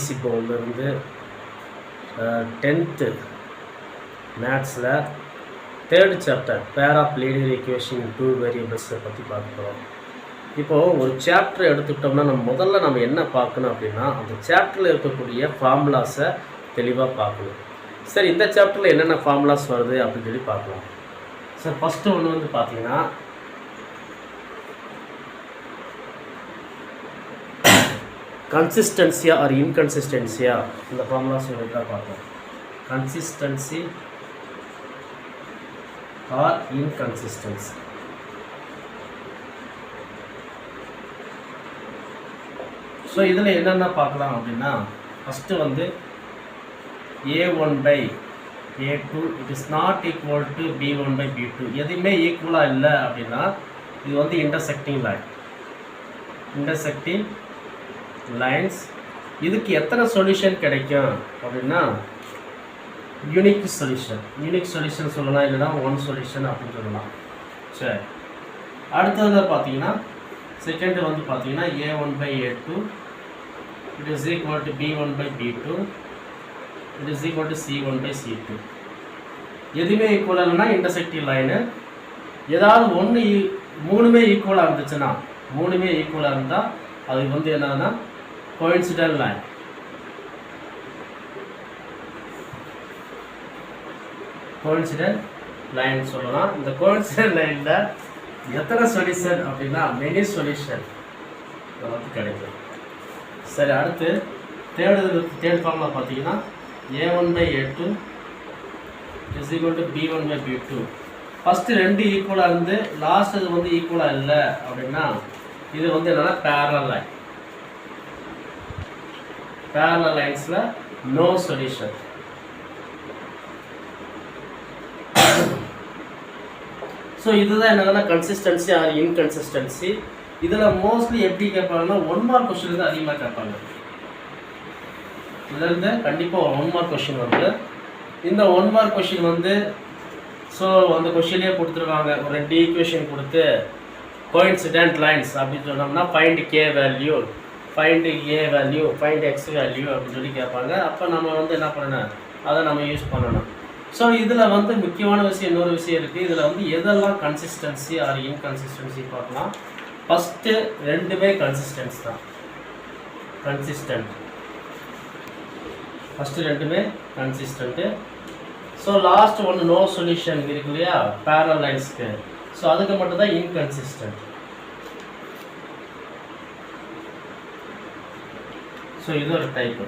ABC பவுன்லேருந்து 10th மேத்ஸில் 3rd chapter pair of linear equation in 2 வேரியபிள்ஸை பற்றி பார்க்குறோம். இப்போது ஒரு சாப்டர் எடுத்துக்கிட்டோம்னா நம்ம என்ன பார்க்கணும் அப்படின்னா அந்த சாப்டரில் இருக்கக்கூடிய ஃபார்முலாஸை தெளிவாக பார்க்கணும். சரி, இந்த சாப்டரில் என்னென்ன ஃபார்முலாஸ் வருது அப்படின்னு சொல்லி பார்க்கலாம். சார், ஃபஸ்ட்டு ஒன்று வந்து பார்த்தீங்கன்னா கன்சிஸ்டன்சியா ஆர் இன்கன்சிஸ்டன்சியா, இந்த ஃபார்முலாஸ் தான் பார்ப்போம். Consistency R inconsistency. ஸோ இதில் என்னென்ன பார்க்கலாம் அப்படின்னா ஃபஸ்ட்டு வந்து a1/a2 it is not equal to b1/b2. எதுவுமே ஈக்குவலாக இல்லை அப்படின்னா இது வந்து இன்டர்செக்டிங் லைன்ஸ். இதுக்கு எத்தனை சொல்யூஷன் கிடைக்கும் அப்படின்னா யூனிக் சொல்யூஷன் சொல்லலாம், இல்லைனா ஒன் சொல்யூஷன் அப்படின்னு சொல்லலாம். சரி, அடுத்தது பார்த்தீங்கன்னா செகண்ட் வந்து பார்த்தீங்கன்னா a1/a2 it is equal to b1/b2 it is equal to c1/c2. எதுவுமே ஈக்குவலாக இல்லைன்னா இன்டர்செக்டிங் லைனு. ஏதாவது ஒன்று மூணுமே ஈக்குவலாக இருந்துச்சுன்னா, மூணுமே ஈக்குவலாக இருந்தால் அது வந்து என்னன்னா கோயின்சிடென்ட் லைன் சொல்லலாம். இந்த கோயின்சிடென்ட் லைனில் எத்தனை சொல்யூஷன் அப்படின்னா மெனி சொல்யூஷன் நமக்கு கிடைக்கும். சரி, அடுத்து தேர்ட் ஃபார்முலா பார்த்தீங்கன்னா a1/a2 is equal to b1/b2. First ரெண்டு ஈக்குவலாக இருந்து லாஸ்ட் இது வந்து ஈக்குவலாக இல்லை அப்படின்னா இது வந்து என்னென்னா பேரலல் லைன்ஸில் நோ சொல்யூஷன். ஸோ இதுதான் என்னன்னா கன்சிஸ்டன்சி ஆர் இன்கன்சிஸ்டன்சி. இதில் மோஸ்ட்லி எப்படி கேட்பாங்கன்னா 1 மார்க் கொஸ்டின் வந்து அதிகமாக கேட்பாங்க. இதுலேருந்து கண்டிப்பாக ஒரு 1 மார்க் கொஸ்டின் வந்து இந்த 1 மார்க் கொஸ்டின் வந்து ஸோ அந்த கொஸ்டினே கொடுத்துருவாங்க. ஒரு 2 ஈக்குவேஷன் கொடுத்து கோயின்சிடென்ட் லைன்ஸ் அப்படின்னு சொன்னோம்னா find k value, find a value, find x value அப்படின்னு சொல்லி கேட்பாங்க. அப்போ நம்ம வந்து என்ன பண்ணணும், அதை நம்ம யூஸ் பண்ணணும். ஸோ இதில் வந்து முக்கியமான விஷயம் இன்னொரு விஷயம் இருக்குது. இதில் வந்து எதெல்லாம் கன்சிஸ்டன்சி ஆர் இன்கன்சிஸ்டன்சி பார்க்கலாம். ஃபஸ்ட்டு ரெண்டுமே கன்சிஸ்டன்ஸ் தான், ஃபஸ்ட்டு ரெண்டுமே கன்சிஸ்டன்ட்டு. ஸோ லாஸ்ட் ஒன்று நோ சொல்யூஷன் இருக்கு இல்லையா பேரலல் லைன்ஸ்க்கு, ஸோ அதுக்கு மட்டும் தான் இன்கன்சிஸ்டன்ட். ஸோ இது ஒரு டைப்.